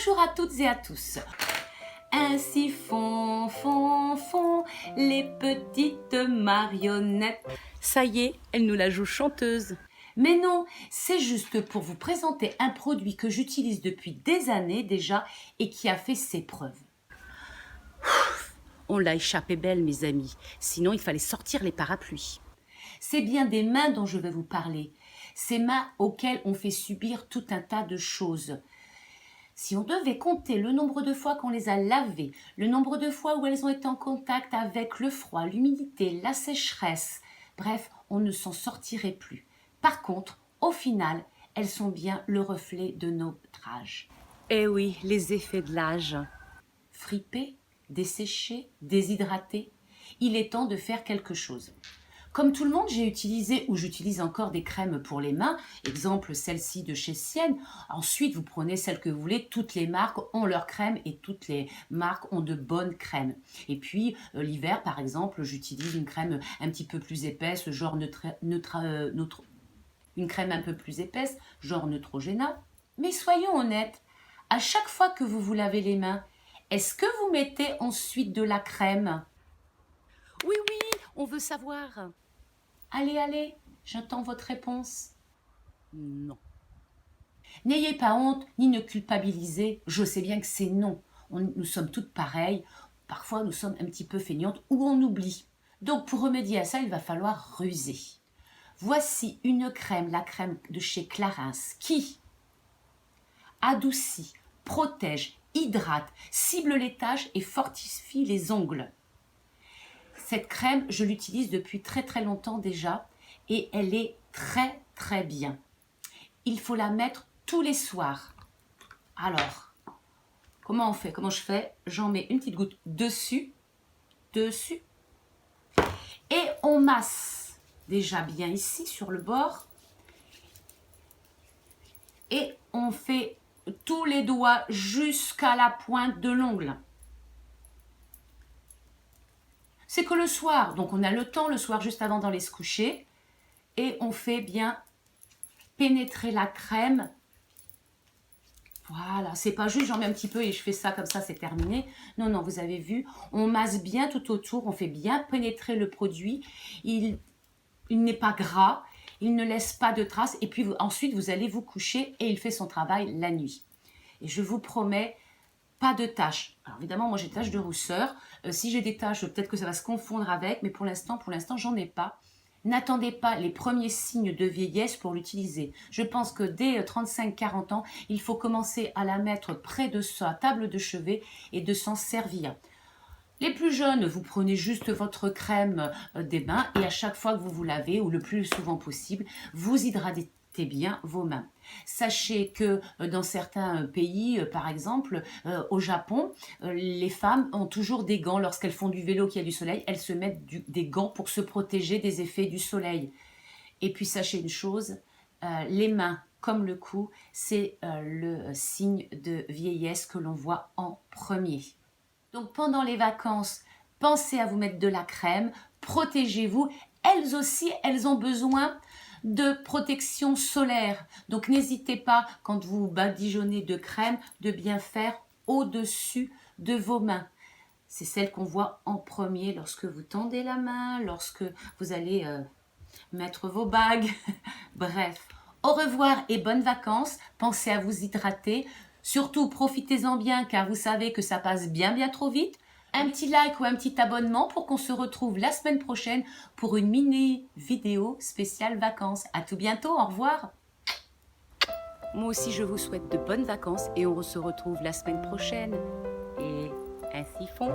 Bonjour à toutes et à tous. Ainsi font les petites marionnettes. Ça y est, elle nous la joue chanteuse. Mais non, c'est juste pour vous présenter un produit que j'utilise depuis des années déjà et qui a fait ses preuves. On l'a échappé belle, mes amis. Sinon, il fallait sortir les parapluies. C'est bien des mains dont je vais vous parler. Ces mains auxquelles on fait subir tout un tas de choses. Si on devait compter le nombre de fois qu'on les a lavées, le nombre de fois où elles ont été en contact avec le froid, l'humidité, la sécheresse, bref, on ne s'en sortirait plus. Par contre, au final, elles sont bien le reflet de notre âge. Eh oui, les effets de l'âge. Fripé, desséché, déshydraté, il est temps de faire quelque chose. Comme tout le monde, j'ai utilisé ou j'utilise encore des crèmes pour les mains. Exemple, celle-ci de chez Sienne. Ensuite, vous prenez celle que vous voulez. Toutes les marques ont leurs crèmes et toutes les marques ont de bonnes crèmes. Et puis, l'hiver, par exemple, j'utilise une crème un petit peu plus épaisse, genre une crème un peu plus épaisse, genre Neutrogena. Mais soyons honnêtes, à chaque fois que vous vous lavez les mains, est-ce que vous mettez ensuite de la crème? Oui, on veut savoir. Allez, j'attends votre réponse. Non. N'ayez pas honte, ni ne culpabilisez. Je sais bien que c'est non. Nous sommes toutes pareilles. Parfois, nous sommes un petit peu feignantes ou on oublie. Donc, pour remédier à ça, il va falloir ruser. Voici une crème, la crème de chez Clarins, qui adoucit, protège, hydrate, cible les taches et fortifie les ongles. Cette crème, je l'utilise depuis très longtemps déjà et elle est très bien. Il faut la mettre tous les soirs. Alors, comment on fait? Comment je fais? J'en mets une petite goutte dessus, et on masse déjà bien ici sur le bord. Et on fait tous les doigts jusqu'à la pointe de l'ongle. C'est que le soir, donc on a le temps le soir juste avant d'aller se coucher, et on fait bien pénétrer la crème. Voilà, c'est pas juste j'en mets un petit peu et je fais ça comme ça, c'est terminé. Non, vous avez vu, on masse bien tout autour, on fait bien pénétrer le produit. Il n'est pas gras, il ne laisse pas de traces, et puis ensuite vous allez vous coucher et il fait son travail la nuit. Et je vous promets, pas de taches. Alors évidemment, moi j'ai des taches de rousseur. Si j'ai des taches, peut-être que ça va se confondre avec, mais pour l'instant, j'en ai pas. N'attendez pas les premiers signes de vieillesse pour l'utiliser. Je pense que dès 35-40 ans, il faut commencer à la mettre près de sa table de chevet et de s'en servir. Les plus jeunes, vous prenez juste votre crème des mains et à chaque fois que vous vous lavez, ou le plus souvent possible, vous hydratez bien vos mains. Sachez que dans certains pays, par exemple au Japon, les femmes ont toujours des gants. Lorsqu'elles font du vélo qui a du soleil, elles se mettent des gants pour se protéger des effets du soleil. Et puis sachez une chose, les mains comme le cou, c'est le signe de vieillesse que l'on voit en premier. Donc pendant les vacances, pensez à vous mettre de la crème, protégez-vous. Elles aussi, elles ont besoin de protection solaire. Donc n'hésitez pas, quand vous badigeonnez de crème, de bien faire au-dessus de vos mains. C'est celle qu'on voit en premier lorsque vous tendez la main, lorsque vous allez mettre vos bagues. Bref, au revoir et bonnes vacances. Pensez à vous hydrater. Surtout, profitez-en bien car vous savez que ça passe bien trop vite. Un petit like ou un petit abonnement pour qu'on se retrouve la semaine prochaine pour une mini vidéo spéciale vacances. À tout bientôt, au revoir. Moi aussi, je vous souhaite de bonnes vacances et on se retrouve la semaine prochaine. Et ainsi font.